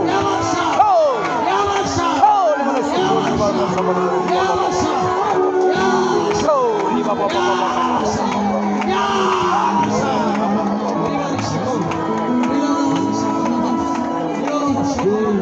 Yavaşça! Oh,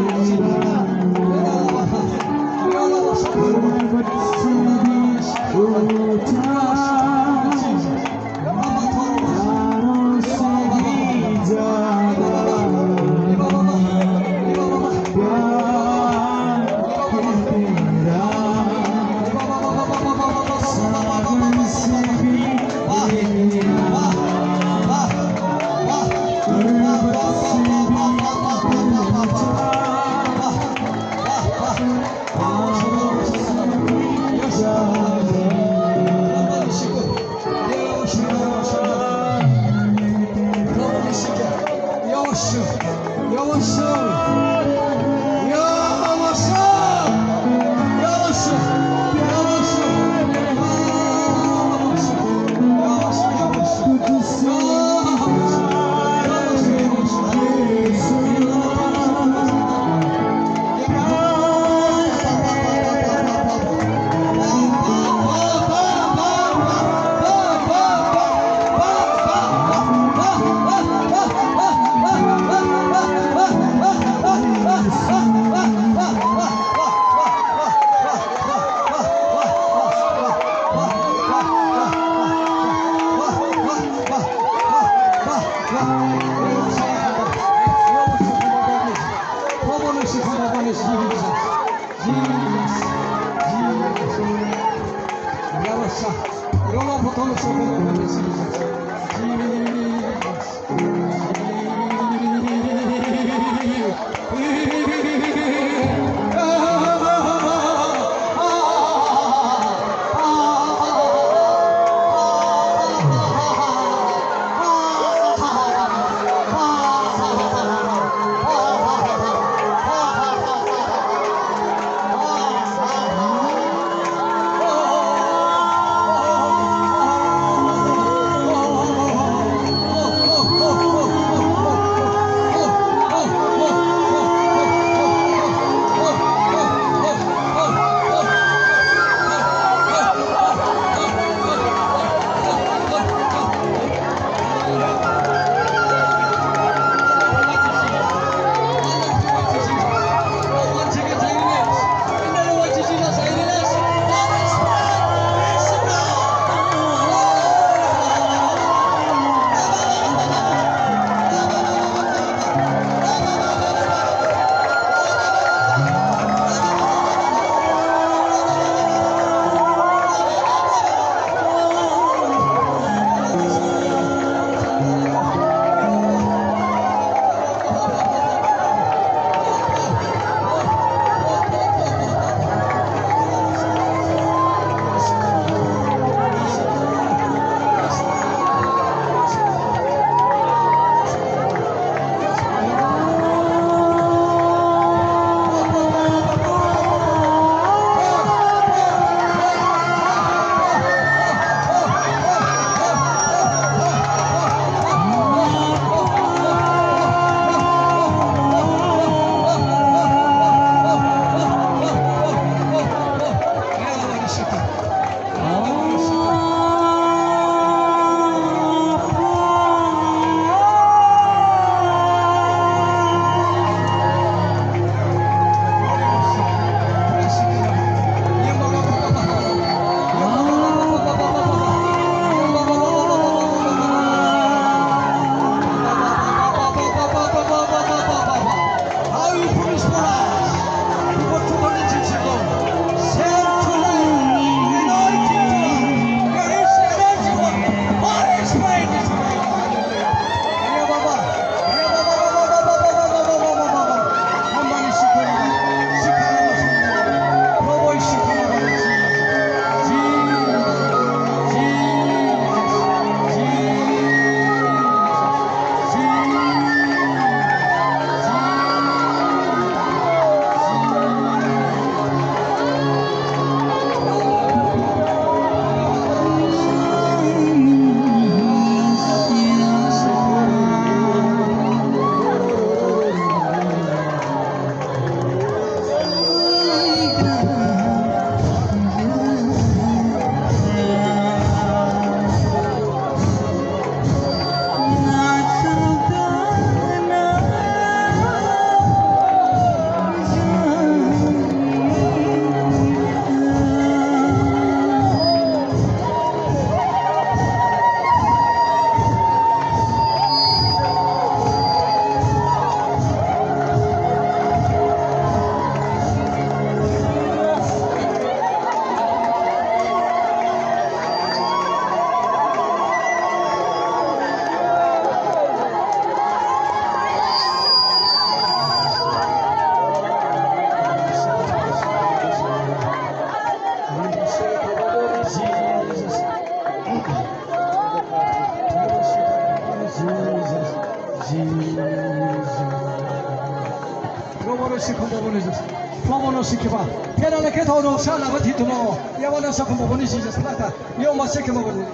bobonizas flomono sikiba pera le kethono sala bathi tuno yawana sakho bobonisi jaslata yo maseke boboni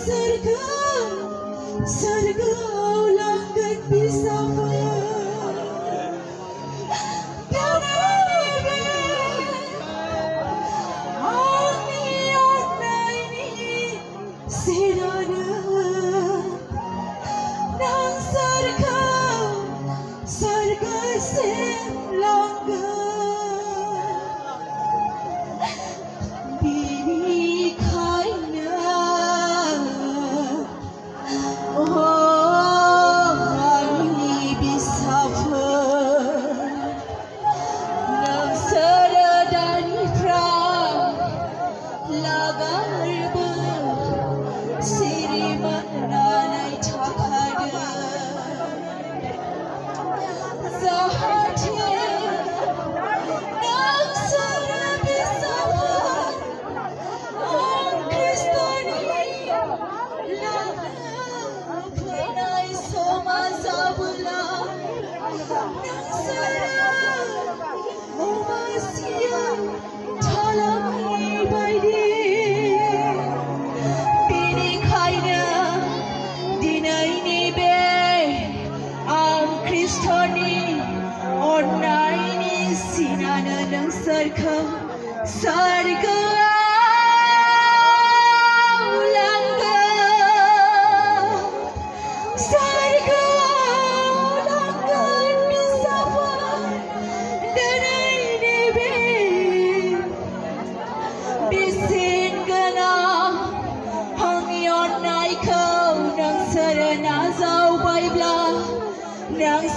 Circle Sargau langit bisa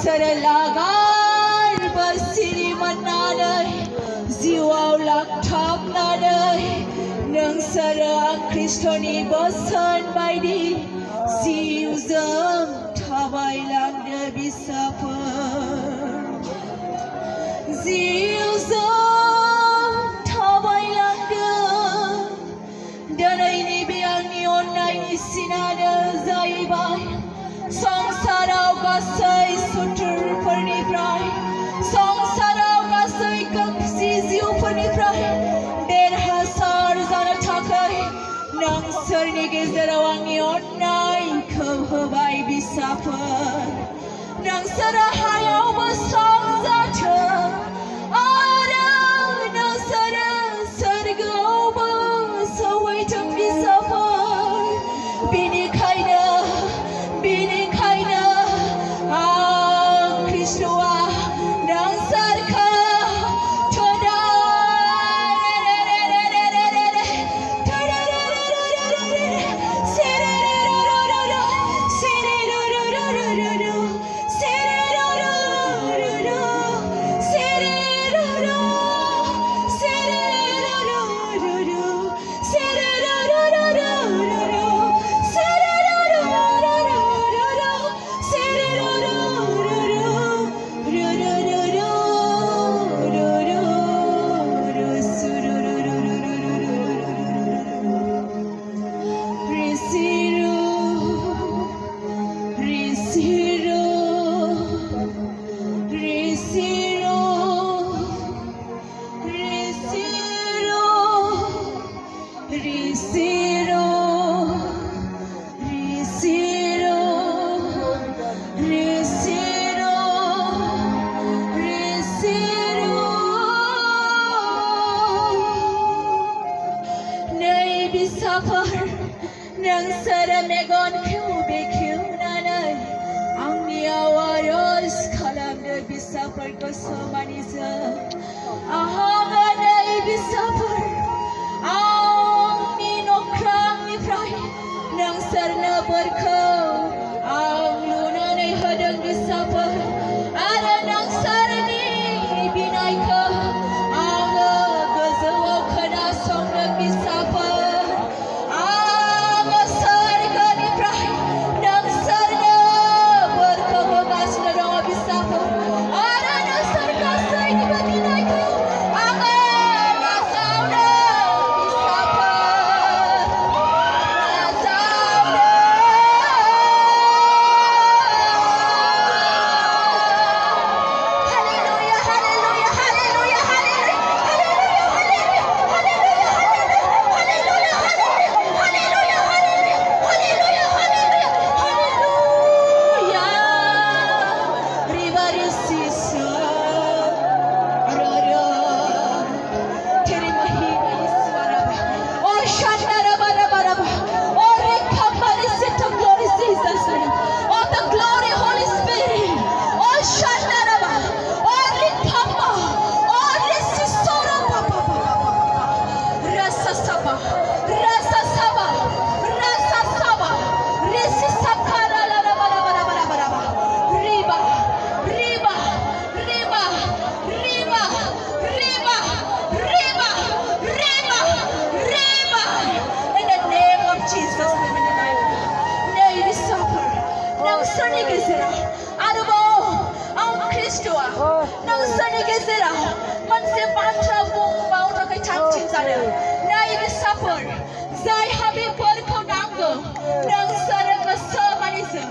Serlagar bersiri menadai jiwa laktak nadai nang sera Kristoni bosan baidi jiu zam tabai lang de bisa per jiu zam tabai lang de danai ni biang ni onai ni sinada zaibai Songsarau gasai sutur pernifrai Songsarau gasai kapsi ziu pernifrai Derhasar zana takai Nang serni gezerawangi onai Kebhabai bisaper Nang serahayau besang zata Ada nang serah sergau besawai tem bisaper Bini kaida Bini kaina Krishna nang sarka toda Nang sara megon kiu bekiu nanai Angni awaros kalamda bisapar kosomanisa Ahaganai bisapar Angni nokrang ni prai Nang sarna berkau Ang lunanai hadang bisapar Ada nang sarni binai ka Angga gazawau kana songnang bisapar गेजेराव मोनसे बाथ्रा बुंबावनो थाखाय थांखि जादों नाय फिसाफोर जायहा बे बोरखौ नांगौ नोंसोरो गोसो मानिजों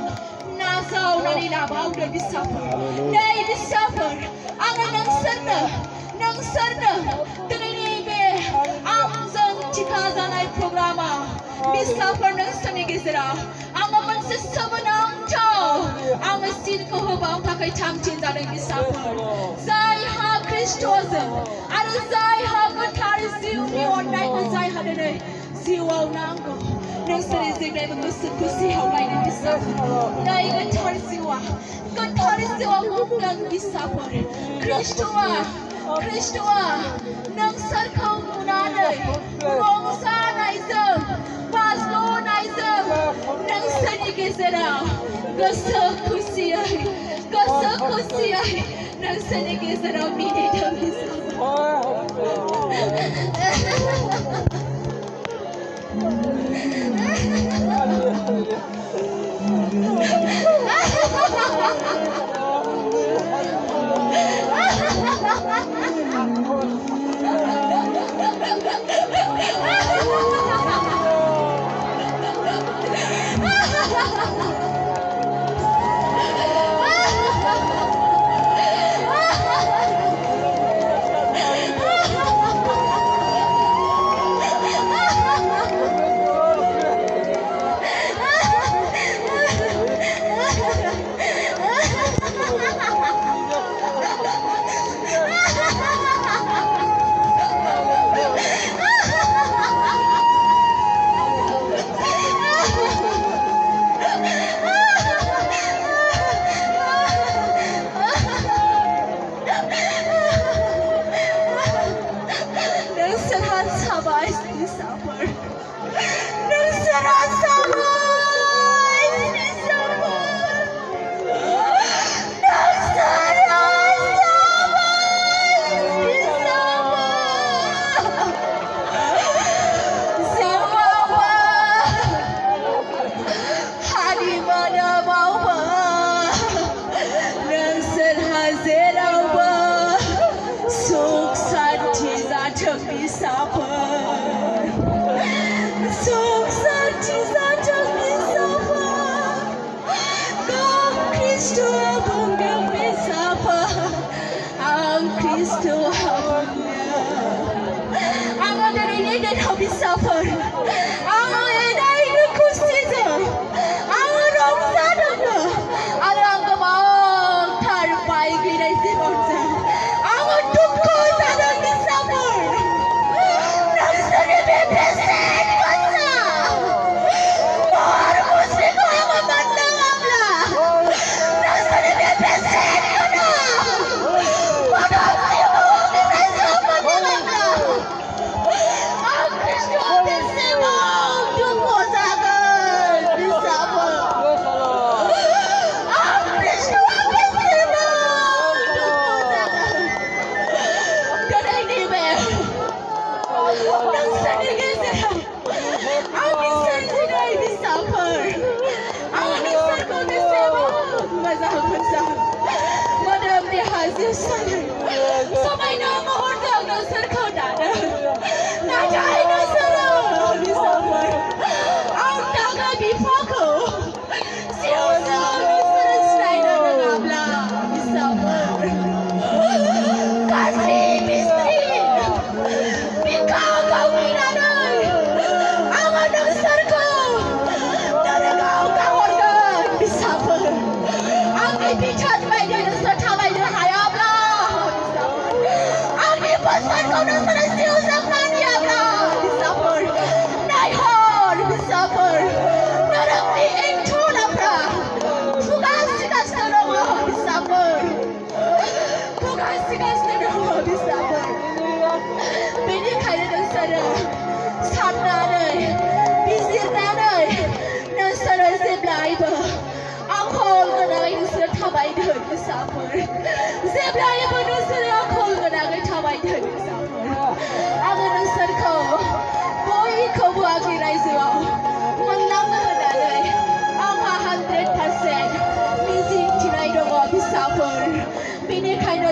नाजावनानै लाबावदो फिसाफोर नै फिसाफोर आङो नोंसोरनो दिनैनि बे आंजों थिखा जानाय प्रग्रामाव फिसाफोर नोंसोरनि गेजेराव आङो मोनसे सोमोनांथाव आङो सिनखौ होबावनो थाखाय थांखि जादों फिसाफोर जायहा ख्रिस्ट'जों आरो जायहा गोथार जिउनि अननायखौ जायहा दिनै जिउआव नांगौ नोंसोरनि जेब्लायबो गोसो खुसियाव नायनो फिसाफोर नै गोथार जिउआ बुंदों फिसाफोर ख्रिस्ट'आ नोंसोरखौ नुनानै रंजानायजों बाज्ल'नायजों नोंसोरनि गेजेराव गोसो खुसियै नोंसोरनि गेजेराव मिनिदों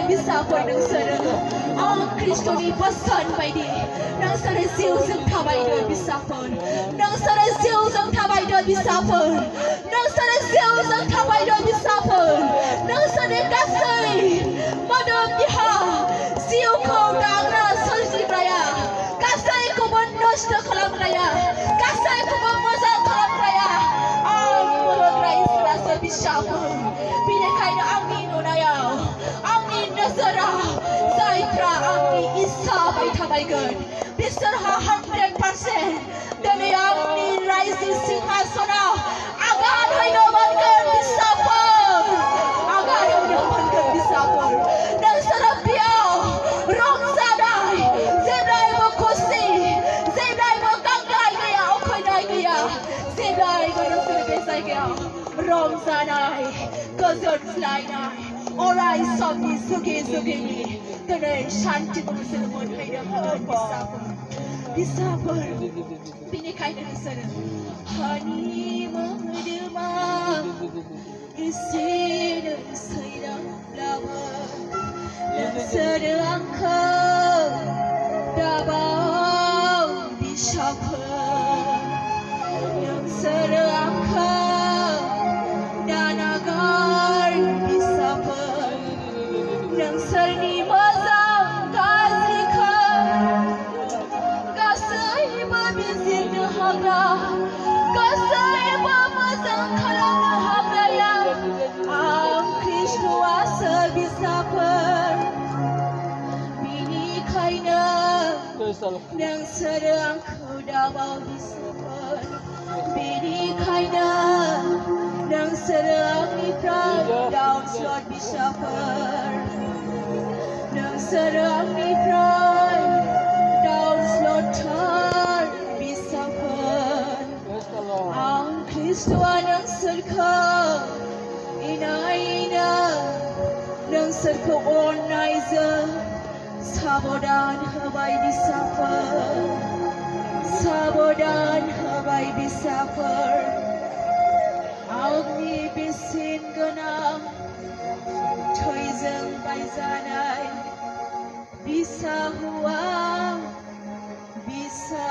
बिसाफोर नोंसोरो आं खृष्टनि बोसोन बायदि नोंसोरो जिउजों थाबायदो बिसाफोर नोंसोरो जिउजों थाबायदो बिसाफोर नोंसोरो जिउजों थाबायदो बिसाफोर नोंसोरनि गासै मोदोम देहा जिउखौ दाग्रा सोरजिग्राया गासैखौबो नष्ट खालामग्राया गासैखौबो मोजां खालामग्राया आं मुलुगरा इसोरासो बिसाफोर बेनिखायनो आंनि नुनायाव आंनि नोजोराव जायफ्रा आंनि इस्सा बाय थाबायगोन बिसोरहा 100% दिनै आंनि रायजो सिंहासनाव आगान होनो मोनगोन बिसाफोर आगान होनो मोनगोन बिसाफोर नोंसोरो बेयाव रंजानाय जेब्लायबो खुसि जेब्लायबो गांनाय गैया उखैनाय गैया जेब्लायबो नोंसोरो बे जायगायाव रंजानाय गोजोनस्लायनाय अराय समनि जुगे जुगेनि दिनै शान्तिखौ नोंसोरो मोनहैनो हागोन बिसाफोर बेनिखायनो नोंसोरो हानि मोदोमा एसे सैराब्लाबो नोंसोरो आंखौ दाबाव बिसाफोर नोंसोरो आंखौ दानागार बिसाफोर नोंसोरनि मोजां गाज्रिखौ गासैबो बिजिरनो हाग्रा गासैबो मोजां खालामनो हाग्राया आं खृष्टआसो बिसाफोर बेनिखायनो नोंसोरो आंखौ दाबाव बिसाफोर बेनिखायनो नोंसोरो आंनिफ्राय डाउनस्लट बिसाफोर नोंसोरो आंनिफ्राय डाउनस्लटार बिसाफोर आं खृष्टआ नोंसोरखौ इनायनो नोंसोरखौ अननायजों साबधान होबाय बिसाफोर साबधान होबाय बिसाफोर आंनि बेसेन गोनां थैजों बायजानाय बिसा हौवा बिसा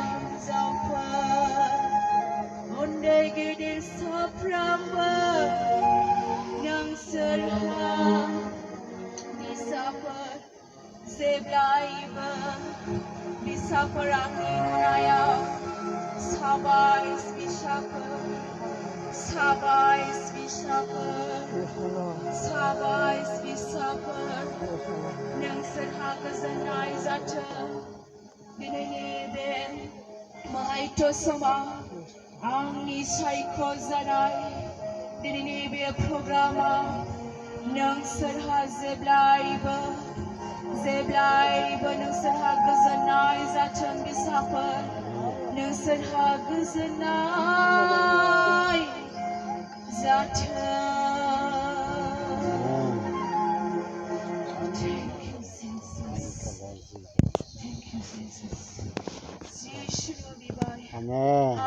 हिन्जावफोर उन्दै गेदेर साफ्रोमबो नोंसोरहा बिसाफोर जेब्लायबो बिसाफोर आंनि नुनायाव साबाइस बिसाफोर साबाइस बिसाफोर नोंसोरहा गोजोननाय जाथों दिनैनि बे महायथ समाव आंनि सायख'जानाय दिनैनि बे प्रग्रामाव नोंसोरहा जेब्लायबो नोंसोरहा गोजोननाय जाथों बिसाफोर नोंसोरहा गोजोननाय जाथों Thank you, Jesus. Thank you, Jesus. Jesus. Amen.